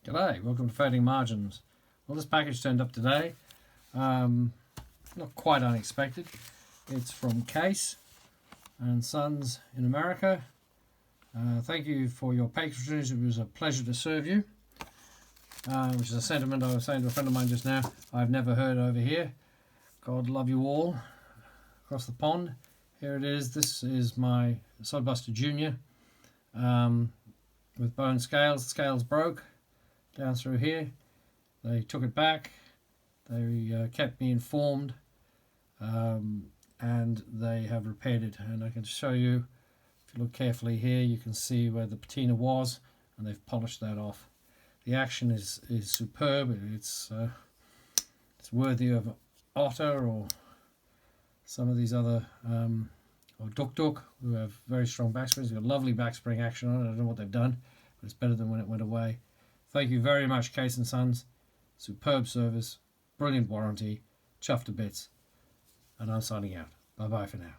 G'day, welcome to Fading Margins. Well, this package turned up today. Not quite unexpected. It's from Case and Sons in America. Thank you for your patronage. It was a pleasure to serve you. Which is a sentiment I was saying to a friend of mine just now I've never heard over here. God love you all across the pond. Here it is. This is my Sodbuster Jr. With bone scales. The scales broke down through here. They took it back. They kept me informed, and they have repaired it. And I can show you, if you look carefully here, you can see where the patina was, and they've polished that off. The action is superb. It's worthy of Otter or some of these other or Duk, who have very strong backsprings. They've got lovely backspring action on it. I don't know what they've done, but it's better than when it went away. Thank you very much, Case and Sons. Superb service, brilliant warranty, chuffed to bits, and I'm signing out. Bye bye for now.